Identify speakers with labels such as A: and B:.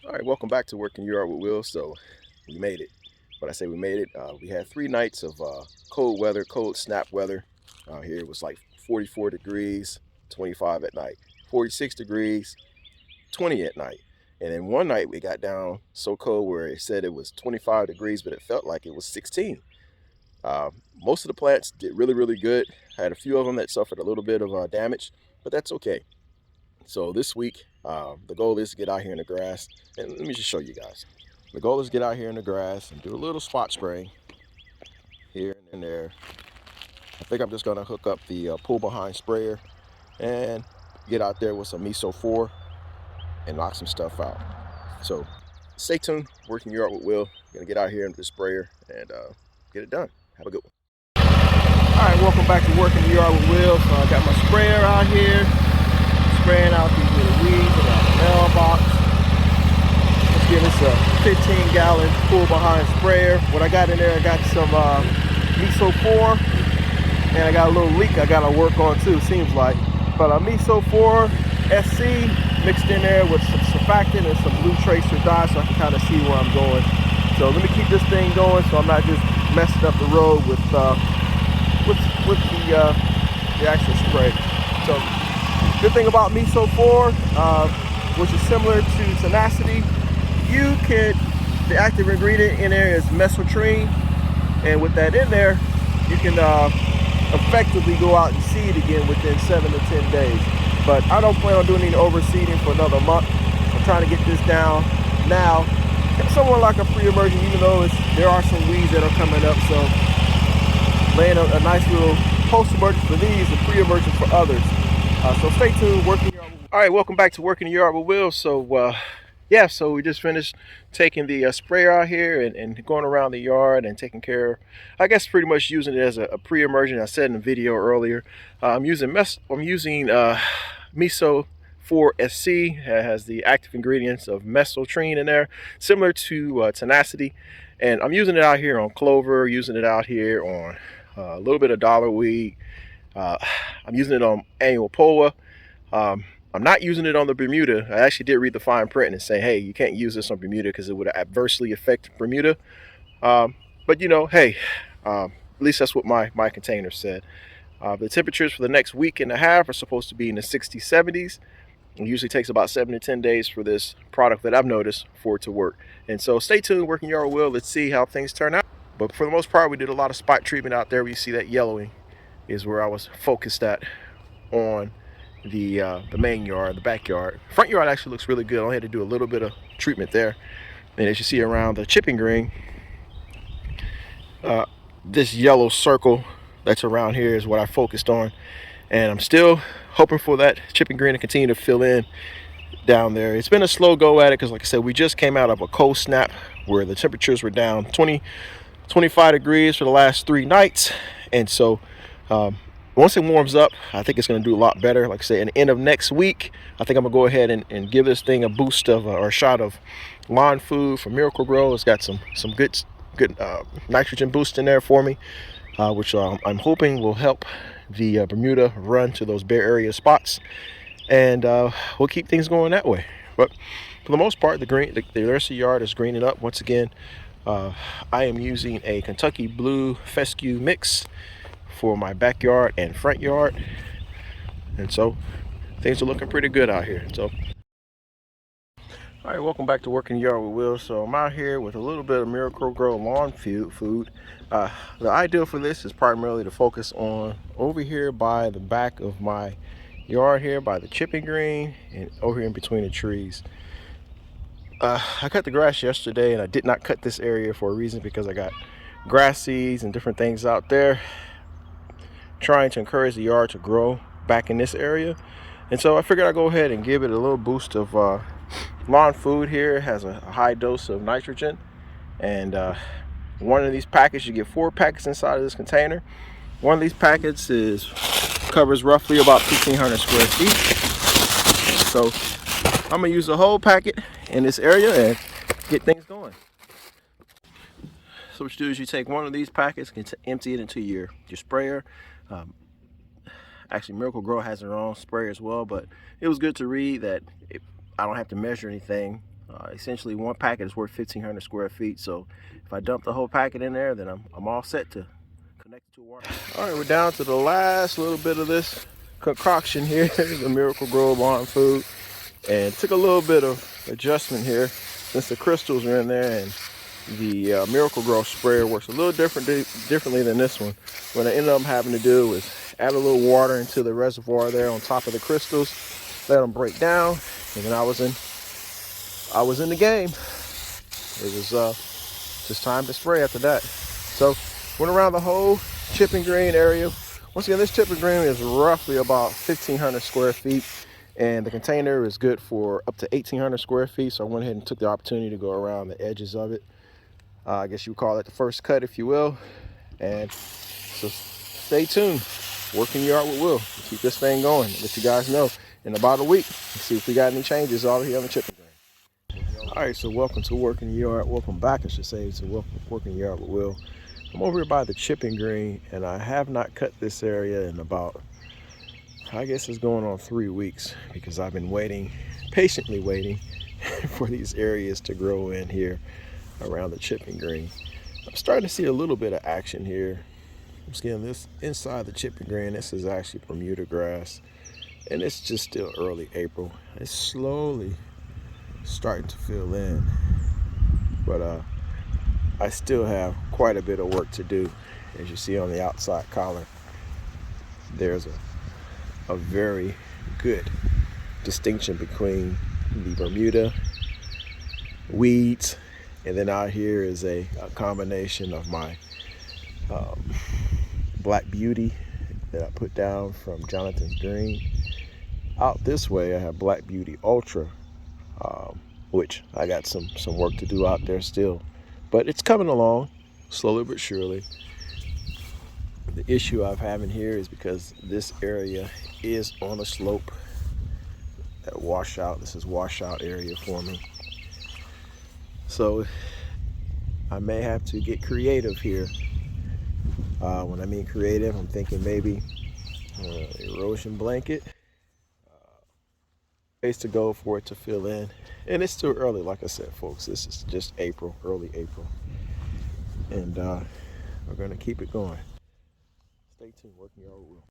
A: All right, welcome back to Working Yard with Will. So we made it. When I say we made it, we had 3 nights of cold weather, cold snap weather. Here it was like 44 degrees, 25 at night, 46 degrees, 20 at night. And then one night we got down so cold where it said it was 25 degrees, but it felt like it was 16. Most of the plants did really, really good. I had a few of them that suffered a little bit of damage, but that's okay. So this week, the goal is to get out here in the grass, and let me just show you guys. The goal is to get out here in the grass and do a little spot spraying here and there. I think I'm just gonna hook up the pull behind sprayer and get out there with some Miso 4 and knock some stuff out. So stay tuned, Working Yard with Will. Gonna get out here into the sprayer and get it done. Have a good one. All right, welcome back to Working the Yard with Will. So I got my sprayer out here, spraying out these little weeds around the mailbox. Let's give this a 15-gallon pull behind sprayer. What I got in there, I got some Miso 4, and I got a little leak I gotta work on too, seems like. But a Miso 4 SC mixed in there with some surfactant and some blue tracer dye so I can kind of see where I'm going. So let me keep this thing going so I'm not just messing up the road with the actual spray. So good thing about Miso 4, which is similar to tenacity, the active ingredient in there is mesotrine, and with that in there, you can effectively go out and seed again within 7 to 10 days. But I don't plan on doing any overseeding for another month. I'm trying to get this down now, somewhat like a pre-emergent, even though there are some weeds that are coming up. So laying a nice little post-emergent for these and pre-emergent for others. So stay tuned, Working Yard. All right, welcome back to Working the Yard with Will. So so we just finished taking the sprayer out here and going around the yard and taking care, I guess pretty much using it as a pre-emergent. I said in the video earlier, I'm using Miso 4 SC. It has the active ingredients of mesotrine in there, similar to tenacity. And I'm using it out here on clover, using it out here on a little bit of dollarweed. I'm using it on annual poa. I'm not using it on the Bermuda. I actually did read the fine print and say, hey, you can't use this on Bermuda because it would adversely affect Bermuda. But you know, hey, at least that's what my container said. The temperatures for the next week and a half are supposed to be in the 60s, 70s. It usually takes about 7 to 10 days for this product that I've noticed for it to work. And so stay tuned, Working Yard Will. Let's see how things turn out. But for the most part, we did a lot of spot treatment out there. We see that yellowing is where I was focused at on the main yard, the backyard. Front yard actually looks really good. I only had to do a little bit of treatment there. And as you see around the chipping green, this yellow circle that's around here is what I focused on. And I'm still hoping for that chipping green to continue to fill in down there. It's been a slow go at it because, like I said, we just came out of a cold snap where the temperatures were down 25 degrees for the last 3 nights. And so once it warms up, I think it's going to do a lot better. Like I said, in the end of next week, I think I'm going to go ahead and give this thing a boost of or a shot of lawn food from Miracle Grow. It's got some good nitrogen boost in there for me, which I'm hoping will help the Bermuda run to those bare area spots, and we'll keep things going that way. But for the most part, the rest of the yard is greening up. Once again, I am using a Kentucky Blue Fescue mix for my backyard and front yard, and so things are looking pretty good out here. So all right, welcome back to Working Yard with Will. So I'm out here with a little bit of Miracle Grow lawn food. The ideal for this is primarily to focus on over here by the back of my yard here, by the chipping green, and over here in between the trees. I cut the grass yesterday, and I did not cut this area for a reason, because I got grass seeds and different things out there trying to encourage the yard to grow back in this area. And so I figured I'd go ahead and give it a little boost of lawn food here. It has a high dose of nitrogen, and one of these packets, you get 4 packets inside of this container. One of these packets covers roughly about 1,500 square feet. So I'm gonna use the whole packet in this area and get things going. So what you do is you take one of these packets and empty it into your sprayer. Actually, Miracle Grow has their own sprayer as well, but it was good to read that I don't have to measure anything Essentially, one packet is worth 1,500 square feet. So if I dump the whole packet in there, then I'm all set to connect it to a water. All right, we're down to the last little bit of this concoction here, the Miracle-Gro Barn Food. And took a little bit of adjustment here since the crystals are in there, and the Miracle-Gro sprayer works a little differently than this one. What I ended up having to do was add a little water into the reservoir there on top of the crystals, let them break down, and then I was in the game. It was just time to spray after that. So went around the whole chipping green area. Once again, this chipping green is roughly about 1,500 square feet. And the container is good for up to 1,800 square feet. So I went ahead and took the opportunity to go around the edges of it. I guess you would call it the first cut, if you will. And so stay tuned. Working Yard with Will. Keep this thing going. Let you guys know in about a week. See if we got any changes over here on the chipping green. All right, so welcome to Working Yard. Welcome back, I should say, to Working Yard with Will. I'm over here by the chipping green, and I have not cut this area in about, I guess it's going on 3 weeks, because I've been waiting, patiently waiting for these areas to grow in here around the chipping green. I'm starting to see a little bit of action here. I'm seeing this inside the chipping green. This is actually Bermuda grass, and it's just still early April. It's slowly starting to fill in, but I still have quite a bit of work to do. As you see on the outside collar, there's a very good distinction between the Bermuda weeds, and then out here is a combination of my Black Beauty that I put down from Jonathan's Green. Out this way I have Black Beauty Ultra, which I got some work to do out there still, but it's coming along slowly but surely. The issue I'm having here is because this area is on a slope, that washout. This is washout area for me. So I may have to get creative here. When I mean creative, I'm thinking maybe erosion blanket. Ways to go for it to fill in. And it's still early, like I said, folks. This is just April, early April. And we're going to keep it going. Stay tuned, Working Yard with Will.